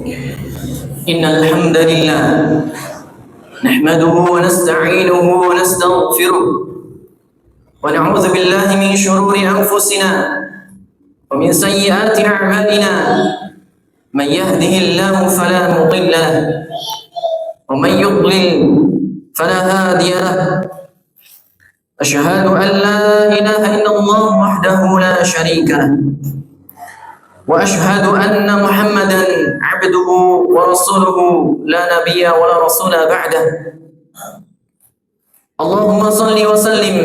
إن الحمد لله نحمده ونستعينه ونستغفره ونعوذ بالله من شرور أنفسنا ومن سيئات أعمالنا من يهده الله فلا مضل له ومن يضلل فلا هادي له أشهد أن لا إله إلا الله وحده لا شريك له وأشهد أن محمدا عبده ورسوله لا نبي ولا رسول بعده اللهم صل وسلم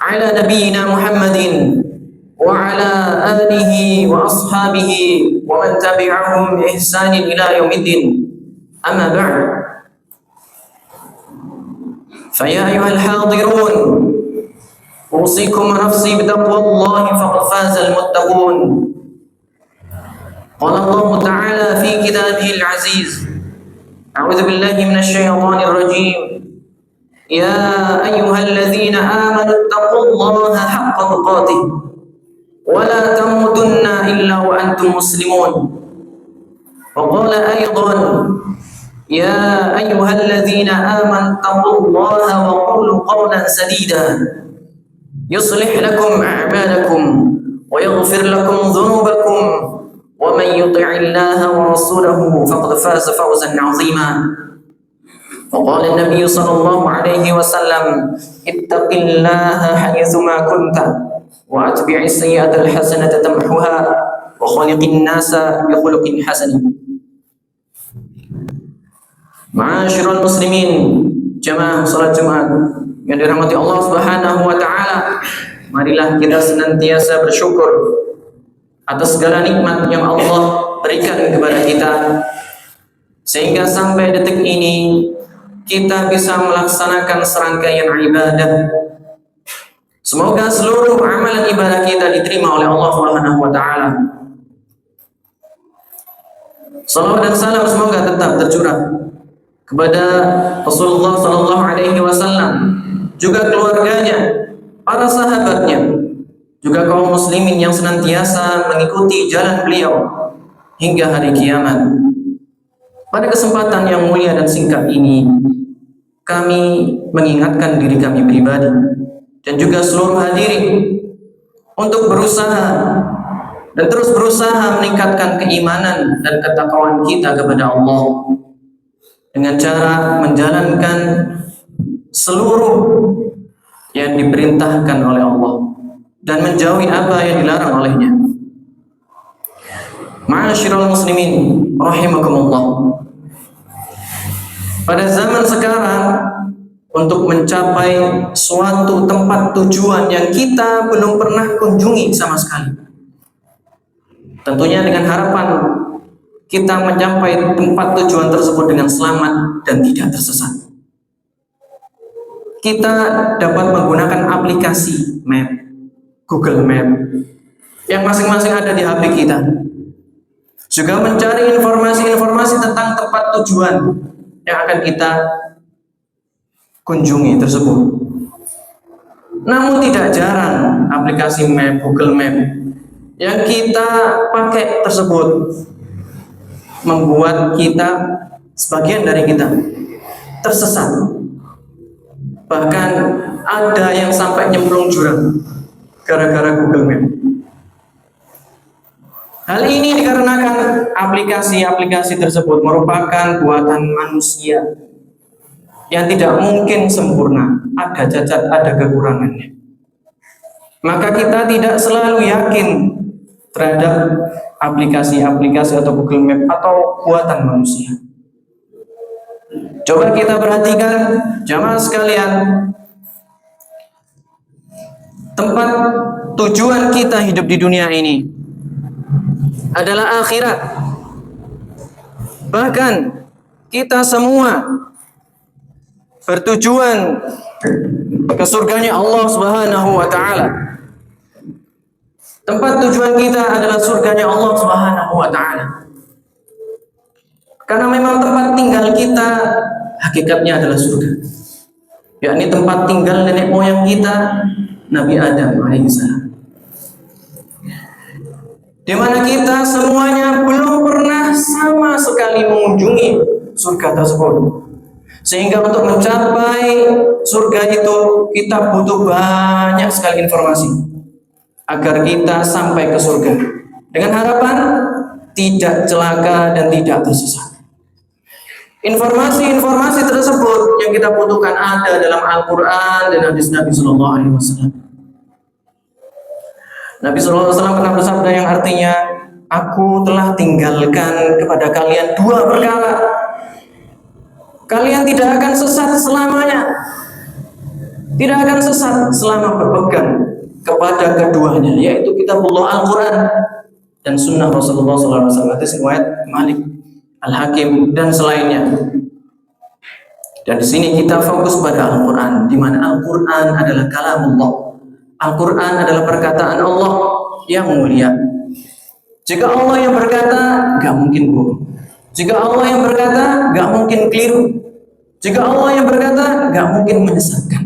على نبينا محمد وعلى آله وأصحابه ومن تبعهم بإحسان إلى يوم الدين أما بعد فيا أيها الحاضرون أوصيكم ونفسي بتقوى الله فقد فاز المتقون قال الله تعالى في كتابه العزيز أعوذ بالله من الشيطان الرجيم يا أيها الذين آمنوا اتقوا الله حق تقاته ولا تموتن إلا وأنتم مسلمون وقال أيضا يا أيها الذين آمنوا اتقوا الله وقولوا قولا سديدا يصلح لكم أعمالكم ويغفر لكم ذنوبكم ومن يطع الله ورسوله فقد فاز فوزا عظيما وقال النبي صلى الله عليه وسلم اتق الله حيثما كنت واتبع السيئة الحسنة تمحها وخلق الناس بخلق حسن. Ma'asyiral muslimin, jamaah salat Jumat yang dirahmati Allah Subhanahu wa taala, marilah kita senantiasa bersyukur atas segala nikmat yang Allah berikan kepada kita sehingga sampai detik ini kita bisa melaksanakan serangkaian ibadah. Semoga seluruh amalan ibadah kita diterima oleh Allah Subhanahu wa taala. Salawat dan salam semoga tetap tercurah kepada Rasulullah sallallahu alaihi wasallam, juga keluarganya, para sahabatnya, juga kaum muslimin yang senantiasa mengikuti jalan beliau hingga hari kiamat. Pada kesempatan yang mulia dan singkat ini, kami mengingatkan diri kami pribadi dan juga seluruh hadirin untuk berusaha dan terus berusaha meningkatkan keimanan dan ketakwaan kita kepada Allah dengan cara menjalankan seluruh yang diperintahkan oleh Allah dan menjauhi apa yang dilarang olehnya. Ma'asyiral muslimin rahimakumullah. Pada zaman sekarang, untuk mencapai suatu tempat tujuan yang kita belum pernah kunjungi sama sekali, tentunya dengan harapan kita mencapai tempat tujuan tersebut dengan selamat dan tidak tersesat, kita dapat menggunakan aplikasi map, Google Map yang masing-masing ada di HP kita, juga mencari informasi-informasi tentang tempat tujuan yang akan kita kunjungi tersebut. Namun tidak jarang aplikasi map, Google Map yang kita pakai tersebut membuat kita, sebagian dari kita, tersesat. Bahkan ada yang sampai nyemplung jurang gara-gara Google Map. Hal ini dikarenakan aplikasi-aplikasi tersebut merupakan buatan manusia yang tidak mungkin sempurna, ada cacat, ada kekurangannya. Maka kita tidak selalu yakin terhadap aplikasi-aplikasi atau Google Map atau buatan manusia. Coba kita perhatikan jamaah sekalian, tempat tujuan kita hidup di dunia ini adalah akhirat. Bahkan kita semua bertujuan ke surganya Allah Subhanahu wa taala. Tempat tujuan kita adalah surganya Allah Subhanahu wa taala. Karena memang tempat tinggal kita hakikatnya adalah surga. Yakni tempat tinggal nenek moyang kita, Nabi Adam alaihissalam. Di mana kita semuanya belum pernah sama sekali mengunjungi surga tersebut. Sehingga untuk mencapai surga itu kita butuh banyak sekali informasi agar kita sampai ke surga dengan harapan tidak celaka dan tidak tersesat. Informasi-informasi tersebut yang kita butuhkan ada dalam Al-Quran dan hadis Nabi Sallallahu Alaihi Wasallam. Nabi Sallallahu Alaihi Wasallam pernah bersabda yang artinya, aku telah tinggalkan kepada kalian dua perkara. Kalian tidak akan sesat selamanya. Tidak akan sesat selama berpegang kepada keduanya, yaitu kitabullah Al-Quran dan sunnah Rasulullah SAW. Hadis riwayat Malik, Al-Hakim dan selainnya. Dan di sini kita fokus pada Al-Quran, di mana Al-Quran adalah kalamullah. Al-Quran adalah perkataan Allah yang mulia. Jika Allah yang berkata, gak mungkin bohong. Jika Allah yang berkata, gak mungkin keliru. Jika Allah yang berkata, gak mungkin menyesatkan.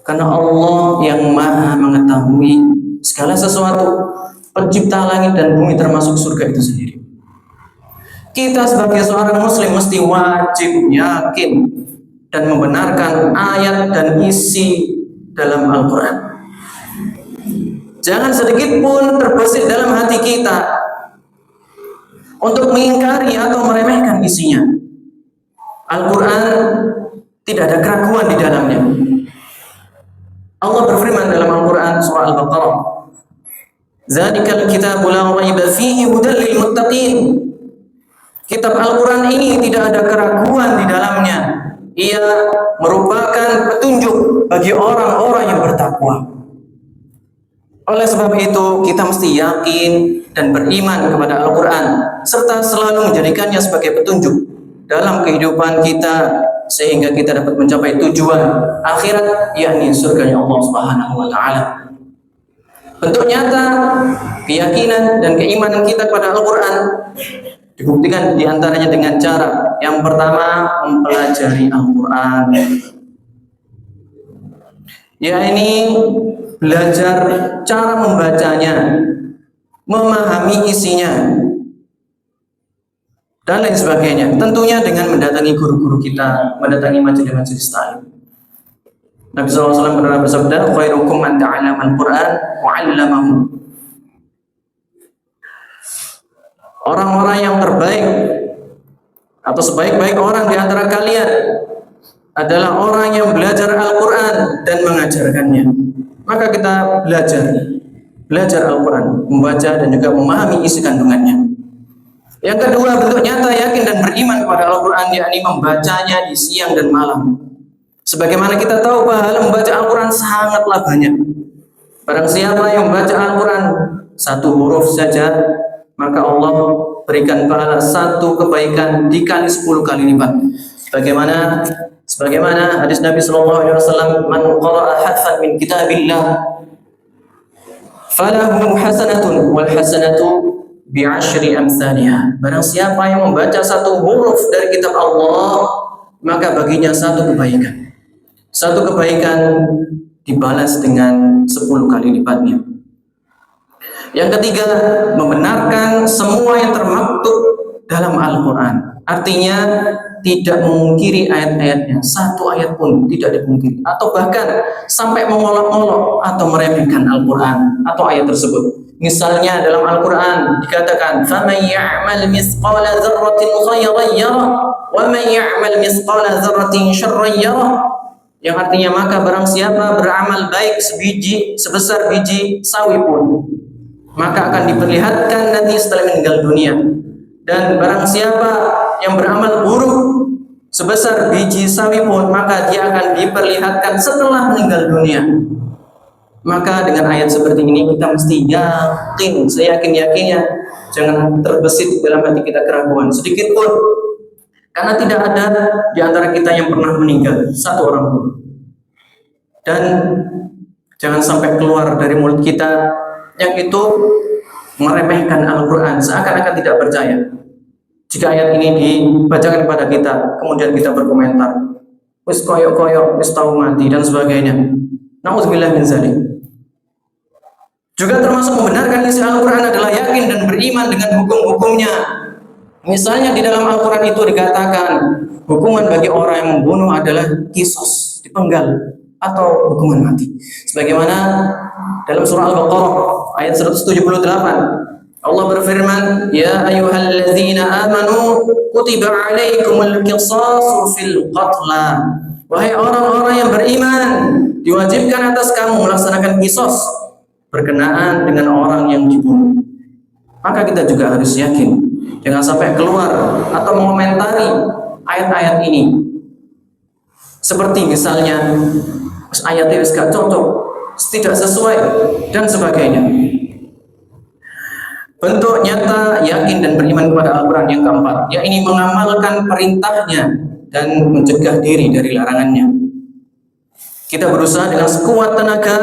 Karena Allah yang maha mengetahui segala sesuatu, pencipta langit dan bumi termasuk surga itu sendiri. Kita sebagai seorang muslim mesti wajib yakin dan membenarkan ayat dan isi dalam Al-Quran. Jangan sedikit pun terbesit dalam hati kita untuk mengingkari atau meremehkan isinya. Al-Quran tidak ada keraguan di dalamnya. Allah berfirman dalam Al-Quran surah Al-Baqarah, "Dzalikal kitabu la raiba fihi hudal lil muttaqin." Kitab Al-Quran ini tidak ada keraguan di dalamnya. Ia merupakan petunjuk bagi orang-orang yang bertakwa. Oleh sebab itu, kita mesti yakin dan beriman kepada Al-Quran serta selalu menjadikannya sebagai petunjuk dalam kehidupan kita sehingga kita dapat mencapai tujuan akhirat, yakni surganya Allah Subhanahu wa taala. Bentuk nyata keyakinan dan keimanan kita kepada Al-Quran dibuktikan diantaranya dengan cara yang pertama, mempelajari Al-Quran, yakni belajar cara membacanya, memahami isinya, dan lain sebagainya. Tentunya dengan mendatangi guru-guru kita, mendatangi majelis-majelis ta'lim. Nabi SAW pernah bersabda, "Khairukum man ta'allama al-Quran wa 'allamahu." Orang-orang yang terbaik atau sebaik-baik orang di antara kalian adalah orang yang belajar Al-Quran dan mengajarkannya. Maka kita belajar Al-Quran, membaca dan juga memahami isi kandungannya. Yang kedua, bentuk nyata yakin dan beriman kepada Al-Quran, yakni membacanya di siang dan malam. Sebagaimana kita tahu pahala membaca Al-Quran sangatlah banyak. Barang siapa yang membaca Al-Quran satu huruf saja, maka Allah berikan pahala satu kebaikan dikali 10 kali lipat. Sebagaimana hadis Nabi Sallallahu Alaihi Wasallam, "Man qara'a harfan min kitabillah, falahu hasanatun wal hasanatu bi'ashri amsalihha." Barang siapa yang membaca satu huruf dari kitab Allah, maka baginya satu kebaikan. Satu kebaikan dibalas dengan 10 kali lipatnya. Yang ketiga, membenarkan semua yang termaktub dalam Al-Quran. Artinya tidak memungkiri ayat-ayatnya, satu ayat pun tidak dipungkiri, atau bahkan sampai mengolok-olok atau meremehkan Al-Quran atau ayat tersebut. Misalnya dalam Al-Quran dikatakan, "Faman ya'mal mithqala dzarratin khairan yarah, wa man ya'mal mithqala dzarratin syarran yarah." Yang artinya, maka barang siapa beramal baik sebesar biji sawi pun, maka akan diperlihatkan nanti setelah meninggal dunia. Dan barang siapa yang beramal buruk sebesar biji sawi pun, maka dia akan diperlihatkan setelah meninggal dunia. Maka dengan ayat seperti ini kita mesti yakin, seyakin-yakinnya, jangan terbesit dalam hati kita keraguan sedikit pun, karena tidak ada di antara kita yang pernah meninggal, satu orang pun. Dan jangan sampai keluar dari mulut kita yang itu meremehkan Al-Quran, seakan-akan tidak percaya. Jika ayat ini dibacakan kepada kita, kemudian kita berkomentar, "Wis koyok-koyok, wis tahu mati," dan sebagainya. Nauzubillah min dzalik. Juga termasuk membenarkan isi Al-Quran adalah yakin dan beriman dengan hukum-hukumnya. Misalnya di dalam Al-Quran itu dikatakan hukuman bagi orang yang membunuh adalah kisos, dipenggal atau hukuman mati. Sebagaimana dalam surah Al-Baqarah ayat 178 Allah berfirman, "Ya ayyuhalladzina amanu kutiba 'alaikumul qisasu fil qatla." Wahai orang-orang yang beriman, diwajibkan atas kamu melaksanakan kisos berkenaan dengan orang yang dibunuh. Maka kita juga harus yakin, jangan sampai keluar atau mengomentari ayat-ayat ini. Seperti misalnya ayat ini gak cocok, tidak sesuai dan sebagainya. Bentuk nyata yakin dan beriman kepada Al-Quran yang keempat, yakni mengamalkan perintahnya dan mencegah diri dari larangannya. Kita berusaha dengan sekuat tenaga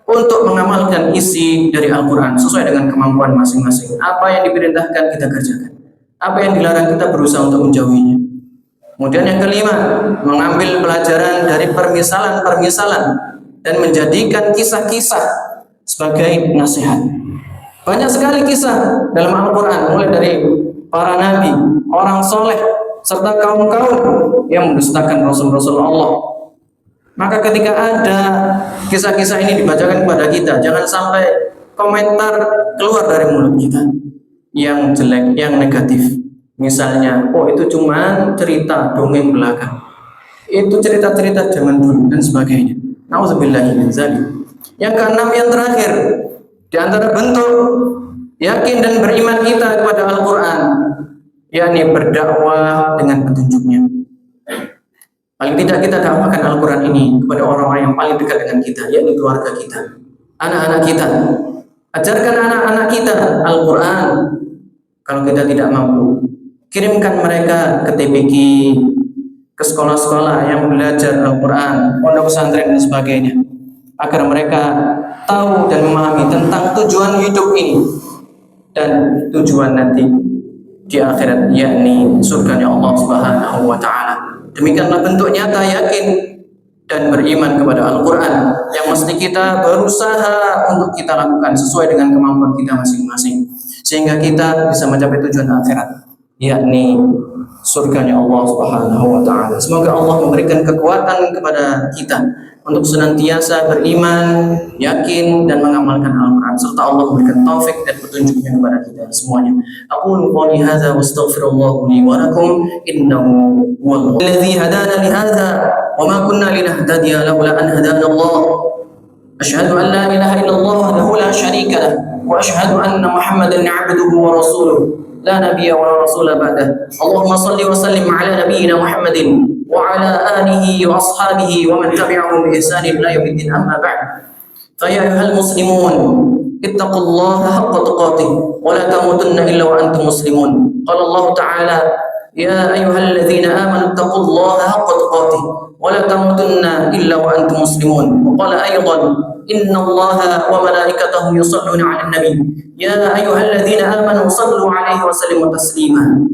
untuk mengamalkan isi dari Al-Quran sesuai dengan kemampuan masing-masing. Apa yang diperintahkan kita kerjakan, apa yang dilarang kita berusaha untuk menjauhinya. Kemudian yang kelima, mengambil pelajaran dari permisalan-permisalan dan menjadikan kisah-kisah sebagai nasihat. Banyak sekali kisah dalam Al-Quran, mulai dari para nabi, orang soleh, serta kaum-kaum yang mendustakan Rasul-Rasul Allah. Maka ketika ada kisah-kisah ini dibacakan kepada kita, jangan sampai komentar keluar dari mulut kita yang jelek, yang negatif. Misalnya, oh itu cuma cerita dongeng belaka, itu cerita-cerita zaman dulu dan sebagainya. Nauzubillahi min dzalik. Yang keenam, yang terakhir, di antara bentuk yakin dan beriman kita kepada Al-Quran, yakni berdakwah dengan petunjuknya. Paling tidak kita dakwakan Al-Quran ini kepada orang-orang yang paling dekat dengan kita, yakni keluarga kita, anak-anak kita. Ajarkan anak-anak kita Al-Quran. Kalau kita tidak mampu, kirimkan mereka ke TPQ, ke sekolah-sekolah yang belajar Al-Quran, pondok pesantren dan sebagainya, agar mereka tahu dan memahami tentang tujuan hidup ini dan tujuan nanti di akhirat, yakni surganya Allah Subhanahu wa taala. Demikianlah bentuk nyata yakin dan beriman kepada Al-Quran yang mesti kita berusaha untuk kita lakukan sesuai dengan kemampuan kita masing-masing, sehingga kita bisa mencapai tujuan akhirat, yakni surganya Allah Subhanahu wa taala. Semoga Allah memberikan kekuatan kepada kita untuk senantiasa beriman, yakin dan mengamalkan Al-Quran, serta Allah memberikan taufik dan petunjuknya kepada kita semuanya. Aqulu qouli hadza wastaghfirullah li wa lakum innahu huwal ladzi hadana li hadza wa ma kunna linahtadiya laula an hadana Allah. Asyhadu an la ilaha illallah wahdahu la syarika lah wa asyhadu anna Muhammadan 'abduhu wa rasuluh la nabiyya wa la rasula ba'dah. Allahumma shalli wa sallim ala nabiyyina Muhammadin وعلى آله وأصحابه ومن تبعهم بإحسان إلى يوم الدين أما بعد فيا أيها المسلمون اتقوا الله حق تقاته ولا تموتن إلا وأنتم مسلمون قال الله تعالى يا أيها الذين آمنوا اتقوا الله حق تقاته ولا تموتن إلا وأنتم مسلمون وقال أيضا إن الله وملائكته يصلون على النبي يا أيها الذين آمنوا صلوا عليه وسلموا تسليما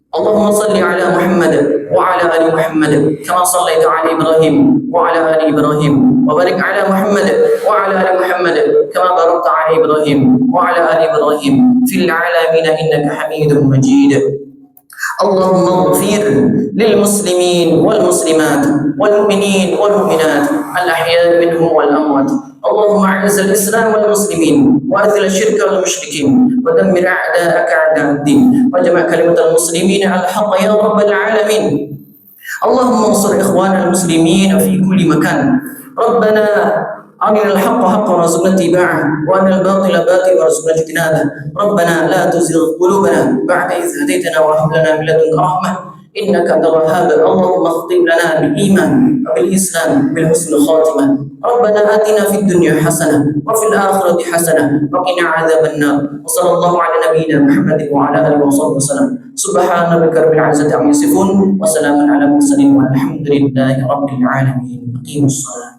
اللهم صل على محمد وعلى آل محمد كما صليت على إبراهيم وعلى آل إبراهيم وبارك على محمد وعلى آل محمد كما باركت على إبراهيم وعلى آل إبراهيم في العالمين إنك حميد مجيد اللهم اغفر للمسلمين والمسلمات والمؤمنين والمؤمنات الأحياء منهم والأموات اللهم أعز الإسلام والمسلمين وأذل الشرك والمشركين ودمر أعداءك أعداء الدين واجمع كلمة المسلمين على الحق يا رب العالمين اللهم انصر إخواننا المسلمين في كل مكان ربنا أرنا الحق حقا وارزقنا اتباعه وأرنا الباطل باطلا وارزقنا اجتنابه ربنا لا تزغ قلوبنا بعد إذ هديتنا وهب لنا من لدنك رحمة إنك أنت الوهاب اللهم اختم لنا بالإيمان وبالإسلام بالحسن الخاتمة ربنا آتنا في الدنيا حسنة وفي الآخرة حسنة وقنا عذاب النار وصلى الله على نبينا محمد وعلى آله وصحبه وسلم سبحان ربك رب العزة عما يصفون وسلام على المرسلين والحمد لله رب العالمين أقيموا الصلاة